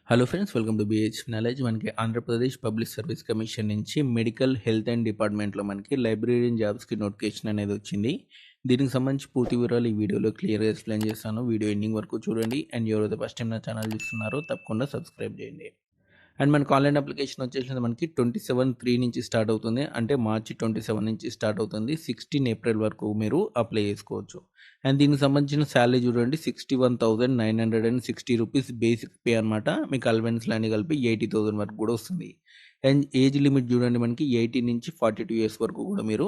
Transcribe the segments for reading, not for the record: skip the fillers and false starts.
Hello friends, welcome to BH knowledge. మనకి Andhra Pradesh public service commission నుంచి medical health and డిపార్ట్మెంట్లో మనకి లైబ్రేరియన్ జాబ్స్కి నోటిఫికేషన్ అనేది వచ్చింది. దీనికి సంబంధించి పూర్తి వివరాలు ఈ వీడియోలో క్లియర్గా ఎక్స్ప్లెయిన్ చేస్తాను. వీడియో ఎండింగ్ వరకు చూడండి. అండ్ ఎవరైతే ఫస్ట్ టైం నా ఛానల్ చూస్తున్నారో తప్పకుండా సబ్స్క్రైబ్ చేయండి. అండ్ మనకు ఆన్లైన్ అప్లికేషన్ వచ్చేసి మనకి 27/3 నుంచి స్టార్ట్ అవుతుంది. అంటే మార్చి 27 నుంచి స్టార్ట్ అవుతుంది. 16 ఏప్రిల్ వరకు మీరు అప్లై చేసుకోవచ్చు. అండ్ దీనికి సంబంధించిన శాలరీ చూడండి, 61,960 రూపీస్ బేసిక్ పే అనమాట. మీకు అలవెన్స్లు అన్ని కలిపి 80,000 వరకు కూడా వస్తుంది. అండ్ ఏజ్ లిమిట్ చూడండి, మనకి 18 నుంచి 42 ఇయర్స్ వరకు కూడా మీరు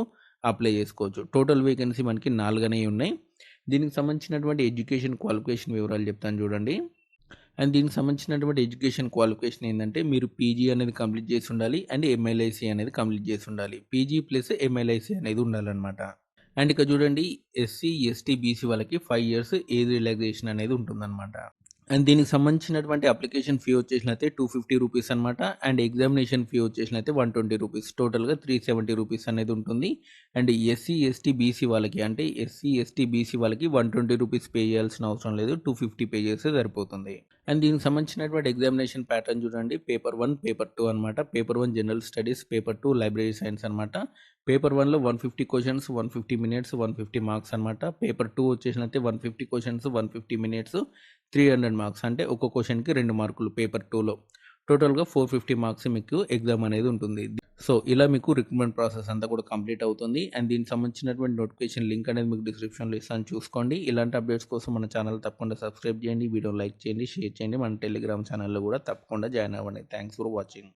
అప్లై చేసుకోవచ్చు. టోటల్ వేకెన్సీ మనకి 4 అనేవి ఉన్నాయి. దీనికి సంబంధించినటువంటి ఎడ్యుకేషన్ క్వాలిఫికేషన్ వివరాలు చెప్తాను చూడండి. అండ్ దీనికి సంబంధించినటువంటి ఎడ్యుకేషన్ క్వాలిఫికేషన్ ఏంటంటే, మీరు పీజీ అనేది కంప్లీట్ చేసి ఉండాలి. అండ్ ఎంఎల్ఐసి అనేది కంప్లీట్ చేసి ఉండాలి. పీజీ ప్లస్ ఎంఎల్ఐసి అనేది ఉండాలన్నమాట. అండ్ ఇక్కడ చూడండి, ఎస్సీ, ఎస్టీ, బీసీ వాళ్ళకి 5 ఇయర్స్ ఏజ్ రిలాక్సేషన్ అనేది ఉంటుందన్నమాట. అండ్ దీనికి సంబంధించినటువంటి అప్లికేషన్ ఫీ వచ్చేసినైతే 250 రూపీస్ అనమాట. అండ్ ఎగ్జామినేషన్ ఫీ వచ్చేసినైతే 120 రూపీస్, టోటల్గా 370 రూపీస్ అనేది ఉంటుంది. అండ్ ఎస్సీ, ఎస్టీ, బీసీ వాళ్ళకి, అంటే ఎస్సీ, ఎస్టీ, బీసీ వాళ్ళకి 120 రూపీస్ పే చేయాల్సిన అవసరం లేదు. 250 పే చేస్తే సరిపోతుంది. అండ్ దీనికి సంబంధించినటువంటి ఎగ్జామినేషన్ ప్యాటర్న్ చూడండి, పేపర్ 1, పేపర్ 2 అనమాట. Paper 1 general studies, paper 2 library science అనమాట. పేపర్ 1లో 150 క్వశ్చన్స్, 150 మినిట్స్, 150 మార్క్స్ అనమాట. Paper 2 వచ్చేసినైతే 150 questions, 150 minutes, 300 marks. అంటే ఒక్కో క్వశ్చన్కి 2 మార్కులు పేపర్ 2లో. టోటల్గా 450 మార్క్స్ మీకు ఎగ్జామ్ అనేది ఉంటుంది. సో ఇలా మీకు రిక్రూట్మెంట్ ప్రాసెస్ అంతా కూడా కంప్లీట్ అవుతుంది. అండ్ దీనికి సంబంధించినటువంటి నోటిఫికేషన్ లింక్ అనేది మీకు డిస్క్రిప్షన్లో ఇస్తాను, చూసుకోండి. ఇలాంటి అప్డేట్స్ కోసం మన ఛానల్ తప్పకుండా సబ్స్క్రైబ్ చేయండి, వీడియో లైక్ చేయండి, షేర్ చేయండి. మన టెలిగ్రామ్ ఛానల్లో కూడా తప్పకుండా జాయిన్ అవ్వండి. Thanks for watching.